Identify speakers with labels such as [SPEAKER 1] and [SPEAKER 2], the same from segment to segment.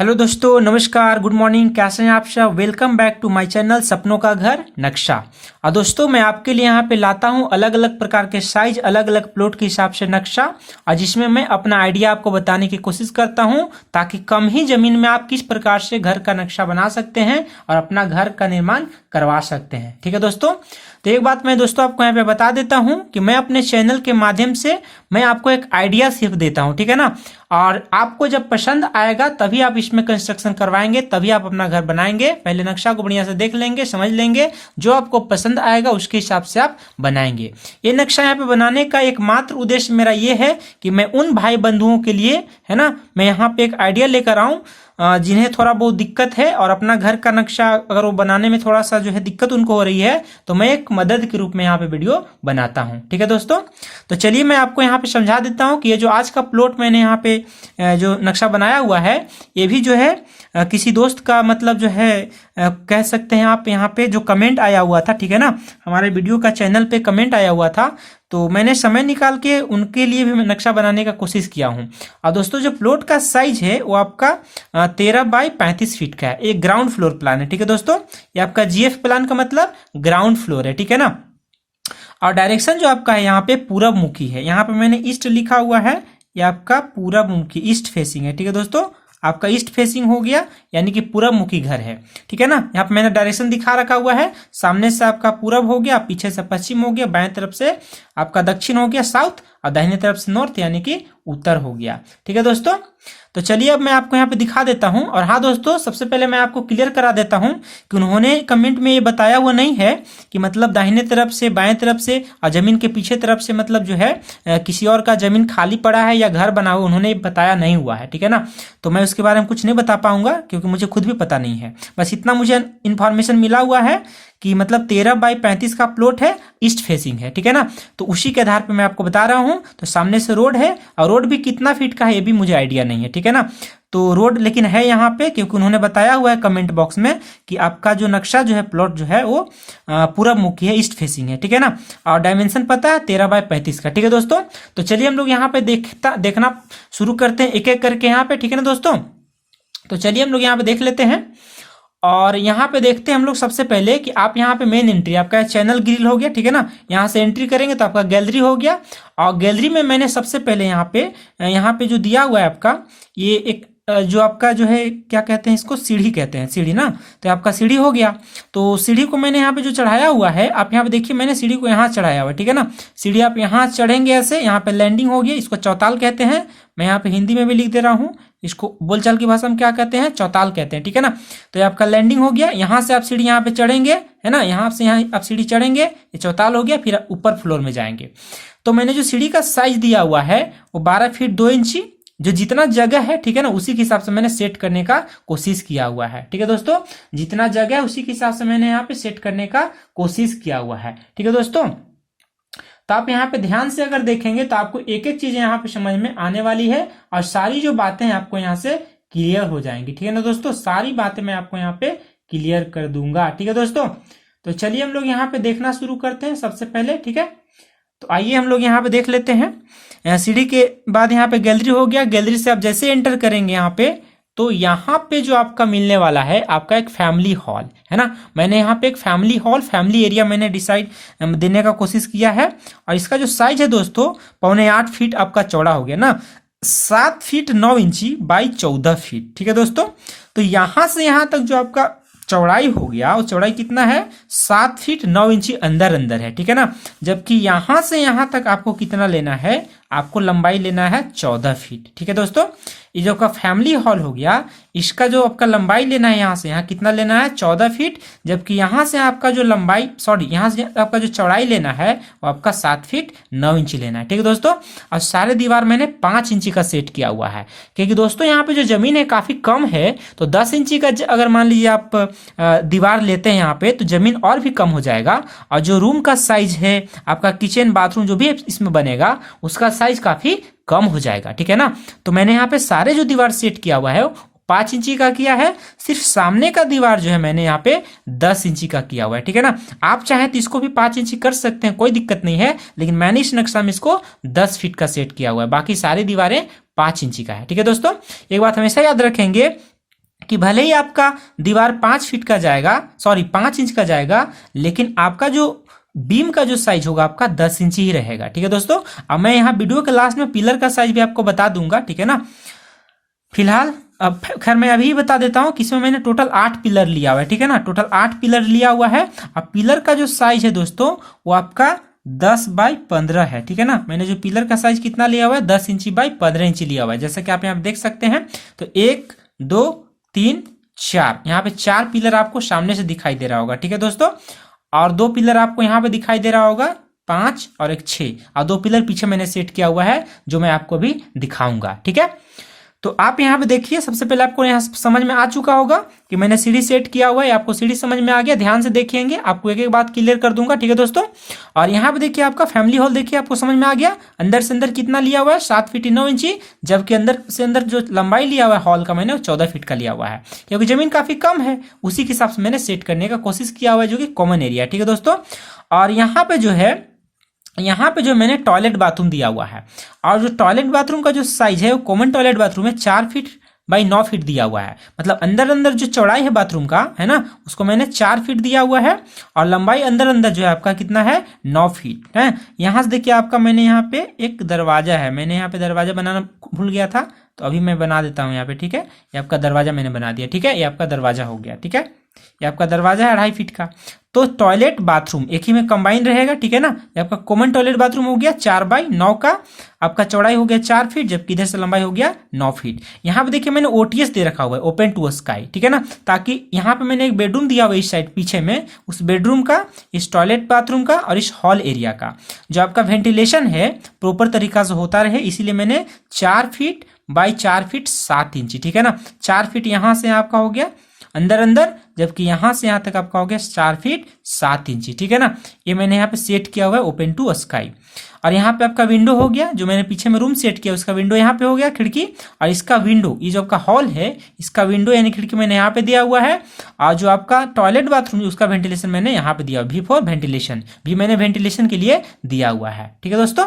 [SPEAKER 1] Hello दोस्तों, नमस्कार, good morning. कैसे हैं आप सब? Welcome back to my channel सपनों का घर नक्शा। और दोस्तों, मैं आपके लिए यहाँ पे लाता हूँ अलग अलग प्रकार के साइज, अलग अलग प्लॉट के हिसाब से नक्शा, और जिसमें मैं अपना आइडिया आपको बताने की कोशिश करता हूँ ताकि कम ही जमीन में आप किस प्रकार से घर का नक्शा बना सकते हैं और अपना घर का निर्माण करवा सकते हैं। ठीक है दोस्तों, तो एक बात मैं दोस्तों आपको यहाँ पे बता देता हूँ कि मैं अपने चैनल के माध्यम से मैं आपको एक आइडिया सिर्फ देता हूँ, ठीक है ना। और आपको जब पसंद आएगा तभी आप इसमें कंस्ट्रक्शन करवाएंगे, तभी आप अपना घर बनाएंगे। पहले नक्शा को बढ़िया से देख लेंगे, समझ लेंगे, जो आपको पसंद आएगा उसके हिसाब से आप बनाएंगे। ये नक्शा यहाँ पे बनाने का एकमात्र उद्देश्य मेरा ये है कि मैं उन भाई बंधुओं के लिए, है ना, मैं यहाँ पे एक आइडिया लेकर आऊं जिन्हें थोड़ा बहुत दिक्कत है और अपना घर का नक्शा अगर वो बनाने में थोड़ा सा जो है दिक्कत उनको हो रही है, तो मैं एक मदद के रूप में यहाँ पे वीडियो बनाता हूँ। ठीक है दोस्तों, तो चलिए मैं आपको यहाँ पे समझा देता हूँ कि ये जो आज का प्लॉट मैंने यहाँ पे जो नक्शा बनाया हुआ है, ये भी जो है किसी दोस्त का, मतलब जो है कह सकते हैं आप, यहाँ पे जो कमेंट आया हुआ था, ठीक है ना, हमारे वीडियो का चैनल पे कमेंट आया हुआ था, तो मैंने समय निकाल के उनके लिए भी मैं नक्शा बनाने का कोशिश किया हूँ। और दोस्तों, जो प्लॉट का साइज है वो आपका 13 बाई 35 फीट का है। एक ग्राउंड फ्लोर प्लान है। ठीक है दोस्तों, ये आपका जीएफ प्लान का मतलब ग्राउंड फ्लोर है, ठीक है ना। और डायरेक्शन जो आपका है यहाँ पे पूरब मुखी है। यहाँ पे मैंने ईस्ट लिखा हुआ है, ये आपका पूरब मुखी, ईस्ट फेसिंग है। ठीक है दोस्तों, आपका ईस्ट फेसिंग हो गया, यानी कि पूरब मुखी घर है। ठीक है ना, यहाँ पे मैंने डायरेक्शन दिखा रखा हुआ है। सामने से आपका पूरब हो गया, पीछे से पश्चिम हो गया, बाएं तरफ से आपका दक्षिण हो गया साउथ, और दाहिने तरफ से नॉर्थ यानी कि उत्तर हो गया। ठीक है दोस्तों, तो चलिए अब मैं आपको यहाँ पे दिखा देता हूँ। और हाँ दोस्तों, सबसे पहले मैं आपको क्लियर करा देता हूँ कि उन्होंने कमेंट में ये बताया हुआ नहीं है कि मतलब दाहिने तरफ से, बाएं तरफ से और जमीन के पीछे तरफ से मतलब जो है किसी और का जमीन खाली पड़ा है या घर बना हुआ, उन्होंने बताया नहीं हुआ है। ठीक है ना, तो मैं उसके बारे में कुछ नहीं बता पाऊंगा क्योंकि मुझे खुद भी पता नहीं है। बस इतना मुझे इन्फॉर्मेशन मिला हुआ है कि मतलब 13 बाई 35 का प्लॉट है, ईस्ट फेसिंग है। ठीक है ना, तो उसी के आधार पे मैं आपको बता रहा हूं। तो सामने से रोड है, और रोड भी कितना फीट का है ये भी मुझे आइडिया नहीं है। ठीक है ना, तो रोड लेकिन है यहाँ पे, क्योंकि उन्होंने बताया हुआ है कमेंट बॉक्स में कि आपका जो नक्शा जो है, प्लॉट जो है वो पूरब मुखी है, ईस्ट फेसिंग है। ठीक है ना, और डायमेंशन पता है 13 बाई 35 का। ठीक है दोस्तों, तो चलिए हम लोग यहाँ पे देखना शुरू करते हैं एक एक करके यहाँ पे। ठीक है ना दोस्तों, तो चलिए हम लोग यहाँ पे देख लेते हैं। और यहाँ पे देखते हैं हम लोग सबसे पहले कि आप यहाँ पे मेन एंट्री, आपका चैनल ग्रिल हो गया। ठीक है ना, यहाँ से एंट्री करेंगे तो आपका गैलरी हो गया। और गैलरी में मैंने सबसे पहले यहाँ पे जो दिया हुआ है आपका, ये एक जो आपका जो है क्या कहते हैं इसको, सीढ़ी कहते हैं, सीढ़ी ना, तो आपका सीढ़ी हो गया। तो सीढ़ी को मैंने यहाँ पे जो चढ़ाया हुआ है, आप यहाँ पे देखिए, मैंने सीढ़ी को यहाँ चढ़ाया हुआ है। ठीक है ना, सीढ़ी आप यहाँ चढ़ेंगे ऐसे, यहाँ पे लैंडिंग हो गई, इसको चौताल कहते हैं। मैं यहाँ पे हिंदी में भी लिख दे रहा हूँ, इसको बोलचाल की भाषा में क्या कहते हैं, चौताल कहते हैं। ठीक है ना, तो ये आपका लैंडिंग हो गया। यहाँ से आप सीढ़ी यहाँ पे चढ़ेंगे, है ना, यहाँ से यहाँ आप सीढ़ी चढ़ेंगे, ये चौताल हो गया, फिर ऊपर फ्लोर में जाएंगे। तो मैंने जो सीढ़ी का साइज दिया हुआ है वो 12 फीट 2 इंची, जो जितना जगह है, ठीक है ना, उसी के हिसाब से मैंने सेट करने का कोशिश किया हुआ है। ठीक है दोस्तों, जितना जगह है उसी के हिसाब से मैंने यहाँ पे सेट करने का कोशिश किया हुआ है। ठीक है दोस्तों, तो आप यहाँ पे ध्यान से अगर देखेंगे तो आपको एक एक चीज यहाँ पे समझ में आने वाली है, और सारी जो बातें हैं आपको यहाँ से क्लियर हो जाएंगी। ठीक है ना दोस्तों, सारी बातें मैं आपको यहाँ पे क्लियर कर दूंगा। ठीक है दोस्तों, तो चलिए हम लोग यहाँ पे देखना शुरू करते हैं सबसे पहले। ठीक है, तो आइए हम लोग यहाँ पे देख लेते हैं। सीढ़ी के बाद यहाँ पे गैलरी हो गया। गैलरी से आप जैसे एंटर करेंगे यहाँ पे, तो यहाँ पे जो आपका मिलने वाला है आपका एक फैमिली हॉल, है ना। मैंने यहाँ पे एक फैमिली हॉल, फैमिली एरिया मैंने डिसाइड देने का कोशिश किया है। और इसका जो साइज है दोस्तों, 7.25 फीट आपका चौड़ा हो गया ना, 7 फीट 9 इंची बाई 14 फीट। ठीक है दोस्तों, तो यहाँ से यहाँ तक जो आपका चौड़ाई हो गया, वो चौड़ाई कितना है, 7 फीट 9 इंची अंदर है। ठीक है ना, जबकि यहाँ से यहाँ तक आपको कितना लेना है, आपको लंबाई लेना है 14 फीट। ठीक है दोस्तों, ये जो आपका फैमिली हॉल हो गया, इसका जो आपका लंबाई लेना है यहाँ से यहाँ कितना लेना है, 14 फीट, जबकि यहाँ से आपका जो लंबाई, सॉरी, यहाँ से आपका जो चौड़ाई लेना है वो आपका 7 फीट 9 इंची लेना है। ठीक है दोस्तों, और सारे दीवार मैंने 5 इंची का सेट किया हुआ है, क्योंकि दोस्तों यहाँ पे जो जमीन है काफी कम है। तो 10 इंची का अगर मान लीजिए आप दीवार लेते हैं यहाँ पे, तो जमीन और भी कम हो जाएगा। और जो रूम का साइज है आपका, किचन बाथरूम जो भी इसमें बनेगा, उसका साइज काफी कम हो जाएगा। ठीक है ना, तो मैंने यहाँ पे सारे जो दीवार सेट किया हुआ है 5 इंची का किया है। सिर्फ सामने का दीवार जो है मैंने यहाँ पे 10 इंची का किया हुआ है। ठीक है ना, आप चाहें तो इसको भी 5 इंची कर सकते हैं, कोई दिक्कत नहीं है, लेकिन मैंने इस नक्शा में इसको 10 फीट का सेट किया हुआ है। बाकी सारी दीवारें 5 इंची का है। ठीक है दोस्तों, एक बात हमेशा याद रखेंगे कि भले ही आपका दीवार 5 फीट का जाएगा, सॉरी 5 इंच का जाएगा, लेकिन आपका जो बीम का जो साइज होगा आपका 10 इंच ही रहेगा। ठीक है दोस्तों, अब मैं यहाँ वीडियो के लास्ट में पिलर का साइज भी आपको बता दूंगा। ठीक है ना, फिलहाल अब खैर मैं अभी बता देता हूँ कि इसमें मैंने टोटल 8 पिलर लिया हुआ है। ठीक है ना, टोटल 8 पिलर लिया हुआ है। अब पिलर का जो साइज है दोस्तों वो आपका 10x15 है। ठीक है ना, मैंने जो पिलर का साइज कितना लिया हुआ है 10 इंची बाई 15 इंची लिया हुआ है, जैसा कि आप यहाँ देख सकते हैं। तो 1 2 3 4, यहाँ पे 4 पिलर आपको सामने से दिखाई दे रहा होगा। ठीक है दोस्तों, और 2 पिलर आपको यहाँ पे दिखाई दे रहा होगा, 5 और एक 6, और 2 पिलर पीछे मैंने सेट किया हुआ है जो मैं आपको अभी दिखाऊंगा। ठीक है, तो आप यहाँ पे देखिए, सबसे पहले आपको यहाँ समझ में आ चुका होगा कि मैंने सीढ़ी सेट किया हुआ है। आपको सीढ़ी समझ में आ गया, ध्यान से देखेंगे, आपको एक एक बात क्लियर कर दूंगा। ठीक है दोस्तों, और यहाँ पे देखिए आपका फैमिली हॉल देखिए आपको समझ में आ गया। अंदर से अंदर कितना लिया हुआ है 7 फीट 9 इंची, जबकि अंदर से अंदर जो लंबाई लिया हुआ है हॉल का मैंने 14 फीट का लिया हुआ है, क्योंकि जमीन काफी कम है, उसी के हिसाब से मैंने सेट करने का कोशिश किया हुआ है, जो कि कॉमन एरिया है। ठीक है दोस्तों, और यहाँ पे जो है, यहाँ पे जो मैंने टॉयलेट बाथरूम दिया हुआ है, और जो टॉयलेट बाथरूम का जो साइज है वो कॉमन टॉयलेट बाथरूम है 4 फीट बाई 9 फीट दिया हुआ है। मतलब अंदर अंदर जो चौड़ाई है बाथरूम का है ना, उसको मैंने 4 फीट दिया हुआ है, और लंबाई अंदर अंदर जो है आपका कितना है 9 फीट है। यहाँ से देखिए आपका मैंने यहाँ पे एक दरवाजा है, मैंने यहाँ पे दरवाजा बनाना भूल गया था, तो अभी मैं बना देता हूँ यहाँ पे। ठीक है, ये आपका दरवाजा मैंने बना दिया। ठीक है, ये आपका दरवाजा हो गया। ठीक है, ये आपका दरवाजा है 2.5 फीट का। तो टॉयलेट बाथरूम एक ही में कंबाइन रहेगा। ठीक है ना, ये आपका कॉमन टॉयलेट बाथरूम हो गया 4x9 का, आपका चौड़ाई हो गया 4 फीट, जबकि इधर से लंबाई हो गया 9 फीट। यहाँ पे देखिए मैंने ओटीएस दे रखा हुआ है, ओपन टू स्काई। ठीक है ना, ताकि यहाँ पे मैंने एक बेडरूम दिया हुआ है इस साइड पीछे में, उस बेडरूम का, इस टॉयलेट बाथरूम का और इस हॉल एरिया का जो आपका वेंटिलेशन है प्रॉपर तरीका से होता रहे, इसीलिए मैंने 4 फीट बाई 4 फीट 7 इंची। ठीक है ना, 4 फीट यहाँ से आपका हो गया अंदर अंदर, जबकि यहां से यहां तक आपका हो गया 4 फीट 7 इंची। ठीक है ना, ये मैंने यहाँ पे सेट किया हुआ है ओपन टू स्काई। और यहाँ पे आपका विंडो हो गया, जो मैंने पीछे में रूम सेट किया उसका विंडो यहाँ पे हो गया, खिड़की, और इसका विंडो, ये जो आपका हॉल है इसका विंडो यानी खिड़की मैंने यहाँ पे दिया हुआ है। और जो आपका टॉयलेट बाथरूम उसका वेंटिलेशन मैंने यहाँ पे दिया, वी फॉर वेंटिलेशन भी मैंने वेंटिलेशन के लिए दिया हुआ है। ठीक है दोस्तों,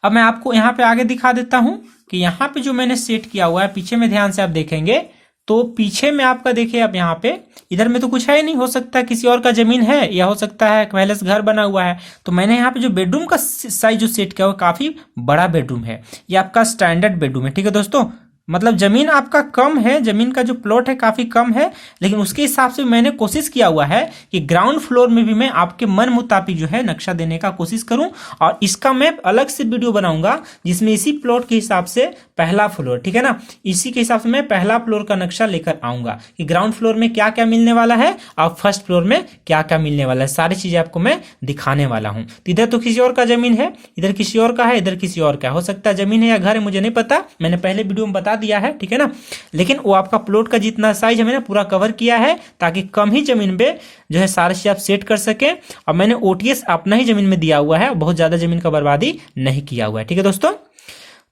[SPEAKER 1] अब मैं आपको यहाँ पे आगे दिखा देता हूँ कि यहाँ पे जो मैंने सेट किया हुआ है, पीछे में ध्यान से आप देखेंगे तो पीछे में आपका देखिए, आप यहाँ पे इधर में तो कुछ है नहीं, हो सकता है किसी और का जमीन है, या हो सकता है पहले से घर बना हुआ है। तो मैंने यहाँ पे जो बेडरूम का साइज जो सेट किया हुआ काफी बड़ा बेडरूम है, ये आपका स्टैंडर्ड बेडरूम है। ठीक है दोस्तों, मतलब जमीन आपका कम है, जमीन का जो प्लॉट है काफी कम है, लेकिन उसके हिसाब से मैंने कोशिश किया हुआ है कि ग्राउंड फ्लोर में भी मैं आपके मन मुताबिक जो है नक्शा देने का कोशिश करूं, और इसका मैं अलग से वीडियो बनाऊंगा जिसमें इसी प्लॉट के हिसाब से पहला फ्लोर, ठीक है ना, इसी के हिसाब से मैं पहला फ्लोर का नक्शा लेकर आऊंगा कि ग्राउंड फ्लोर में क्या क्या मिलने वाला है और फर्स्ट फ्लोर में क्या क्या मिलने वाला है, सारी चीजें आपको मैं दिखाने वाला हूं। तो इधर तो किसी और का जमीन है, इधर किसी और का है, इधर किसी और का, हो सकता है जमीन है या घर है, मुझे नहीं पता, मैंने पहले वीडियो में बता दिया है। ठीक है ना, लेकिन वो आपका प्लॉट का जितना साइज है मैंने पूरा कवर किया है, ताकि कम ही जमीन पे जो है सारी चीज आप सेट कर सके। और मैंने ओटीएस अपना ही जमीन में दिया हुआ है, बहुत ज्यादा जमीन का बर्बादी नहीं किया हुआ है। ठीक है दोस्तों,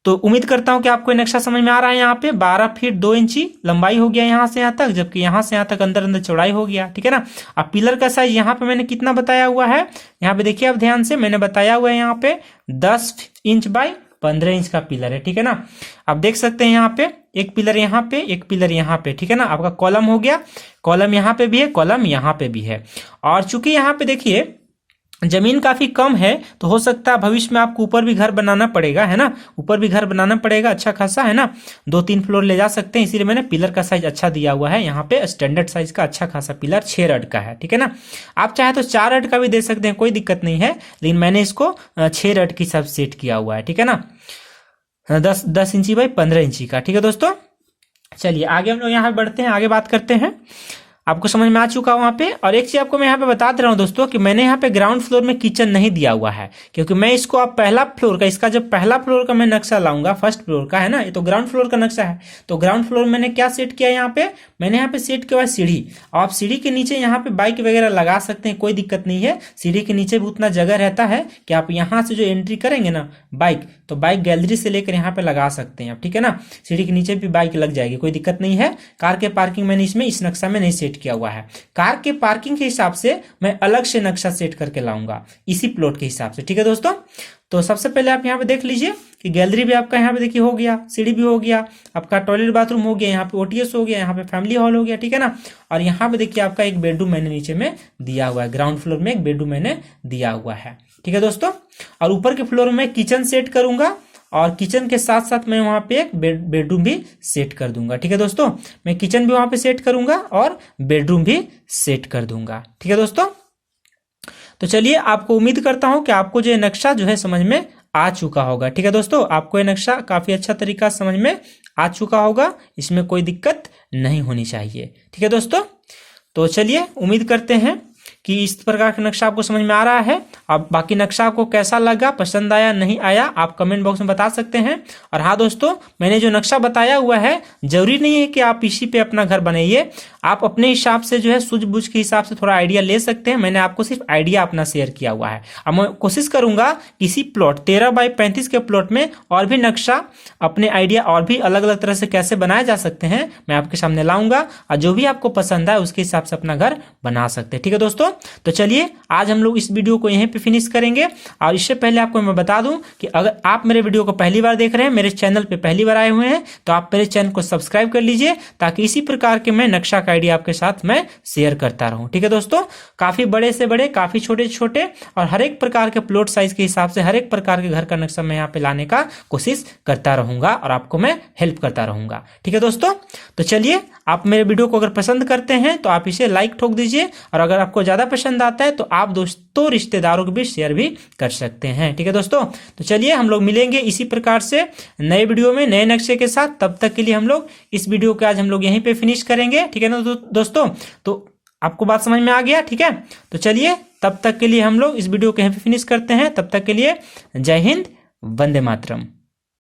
[SPEAKER 1] तो उम्मीद करता हूं कि आपको नक्शा समझ में आ रहा है। यहाँ पे 12 फीट 2 इंची लंबाई हो गया यहाँ से यहाँ तक, जबकि यहाँ से यहाँ तक अंदर अंदर चौड़ाई हो गया। ठीक है ना, अब पिलर का साइज यहाँ पे मैंने कितना बताया हुआ है, यहाँ पे देखिए आप ध्यान से, मैंने बताया हुआ है यहाँ पे 10 इंच बाई 15 इंच का पिलर है। ठीक है ना, आप देख सकते हैं यहाँ पे एक पिलर यहाँ पे, एक पिलर यहाँ पे। ठीक है ना, आपका कॉलम हो गया, कॉलम यहाँ पे भी है, कॉलम यहाँ पे भी है। और चूंकि यहाँ पे देखिए जमीन काफी कम है, तो हो सकता है भविष्य में आपको ऊपर भी घर बनाना पड़ेगा, है ना, ऊपर भी घर बनाना पड़ेगा अच्छा खासा, है ना, 2-3 फ्लोर ले जा सकते हैं, इसीलिए मैंने पिलर का साइज अच्छा दिया हुआ है। यहाँ पे स्टैंडर्ड साइज का अच्छा खासा पिलर 6 रड का है। ठीक है ना, आप चाहे तो 4 रड का भी दे सकते हैं, कोई दिक्कत नहीं है, लेकिन मैंने इसको 6 रड की सब सेट किया हुआ है। ठीक है ना, 10 इंची बाई 15 इंची का। ठीक है दोस्तों, चलिए आगे हम लोग यहाँ पे बढ़ते हैं, आगे बात करते हैं। आपको समझ में आ चुका वहां पे। और एक चीज आपको मैं यहाँ पे बता दे रहा हूँ दोस्तों कि मैंने यहाँ पे ग्राउंड फ्लोर में किचन नहीं दिया हुआ है, क्योंकि मैं इसको आप पहला फ्लोर का, इसका जब पहला फ्लोर का मैं नक्शा लाऊंगा, फर्स्ट फ्लोर का है ना, ये तो ग्राउंड फ्लोर का नक्शा है, तो ग्राउंड फ्लोर मैंने क्या सेट किया यहाँ पे, मैंने यहाँ पे सेट किया हुआ सीढ़ी। आप सीढ़ी के नीचे यहाँ पे बाइक वगैरह लगा सकते हैं, कोई दिक्कत नहीं है, सीढ़ी के नीचे भी उतना जगह रहता है कि आप यहाँ से जो एंट्री करेंगे ना बाइक, तो बाइक गैलरी से लेकर यहाँ पे लगा सकते हैं आप। ठीक है ना, सीढ़ी के नीचे भी बाइक लग जाएगी, कोई दिक्कत नहीं है। कार के पार्किंग मैंने इसमें इस नक्शा में नहीं सेट किया हुआ है, कार के पार्किंग के हिसाब से मैं अलग से नक्शा सेट करके लाऊंगा इसी प्लॉट के हिसाब से। ठीक है दोस्तों, तो सबसे पहले आप यहाँ पे देख लीजिए कि गैलरी भी आपका यहाँ पे देखिए हो गया, सीढ़ी भी हो गया, आपका टॉयलेट बाथरूम हो गया, यहाँ पे ओटीएस हो गया, यहाँ पे फैमिली हॉल हो गया, ठीक है ना। और यहाँ पे देखिए आपका एक बेडरूम मैंने नीचे में दिया हुआ है, ग्राउंड फ्लोर में एक बेडरूम मैंने दिया हुआ है, ठीक है दोस्तों। और ऊपर के फ्लोर में किचन सेट करूंगा और किचन के साथ साथ मैं वहां पे एक बेडरूम भी सेट कर दूंगा, ठीक है दोस्तों। मैं किचन भी वहां पे सेट करूंगा और बेडरूम भी सेट कर दूंगा, ठीक है दोस्तों। तो चलिए, आपको उम्मीद करता हूं कि आपको जो नक्शा जो है समझ में आ चुका होगा, ठीक है दोस्तों। आपको ये नक्शा काफी अच्छा तरीका समझ में आ चुका होगा, इसमें कोई दिक्कत नहीं होनी चाहिए, ठीक है दोस्तों। तो चलिए, उम्मीद करते हैं कि इस प्रकार का नक्शा आपको समझ में आ रहा है। अब बाकी नक्शा आपको कैसा लगा, पसंद आया नहीं आया, आप कमेंट बॉक्स में बता सकते हैं। और हाँ दोस्तों, मैंने जो नक्शा बताया हुआ है, जरूरी नहीं है कि आप इसी पे अपना घर बनाइए, आप अपने हिसाब से जो है सूझबूझ के हिसाब से थोड़ा आइडिया ले सकते हैं। मैंने आपको सिर्फ आइडिया अपना शेयर किया हुआ है। अब मैं कोशिश करूंगा किसी प्लॉट 13x35 के प्लॉट में और भी नक्शा, अपने आइडिया और भी अलग अलग तरह से कैसे बनाए जा सकते हैं, मैं आपके सामने लाऊंगा, और जो भी आपको पसंद आए उसके हिसाब से अपना घर बना सकते हैं, ठीक है दोस्तों। तो चलिए, आज हम लोग इस वीडियो को यहीं पे फिनिश करेंगे। और इससे पहले आपको मैं बता दूं कि अगर आप मेरे वीडियो को पहली बार देख रहे हैं, मेरे चैनल पे पहली बार आए हुए हैं, तो आप मेरे चैनल को सब्सक्राइब कर लीजिए, ताकि इसी प्रकार के मैं नक्शा का आइडिया आपके साथ मैं शेयर करता रहूं, ठीक है दोस्तों। काफी बड़े से बड़े, काफी छोटे से छोटे, और हर एक प्रकार के प्लॉट साइज के हिसाब से हर एक प्रकार के घर का नक्शा मैं यहाँ पे लाने का कोशिश करता रहूंगा और आपको मैं हेल्प करता रहूंगा, ठीक है दोस्तों। तो चलिए, आप मेरे वीडियो को अगर पसंद करते हैं तो आप इसे लाइक ठोक दीजिए, और अगर आपको ज्यादा पसंद आता है तो आप दोस्तों रिश्तेदारों को भी शेयर भी कर सकते हैं, ठीक है दोस्तों। तो चलिए, हम लोग मिलेंगे इसी प्रकार से नए वीडियो में नए नक्शे के साथ। तब तक के लिए हम लोग इस वीडियो को आज हम लोग यहीं पे फिनिश करेंगे, ठीक है ना दोस्तों। तो आपको बात समझ में आ गया, ठीक है। तो चलिए, तब तक के लिए हम लोग इस वीडियो को यहीं पे फिनिश करते हैं। तब तक के लिए जय हिंद, वंदे मातरम।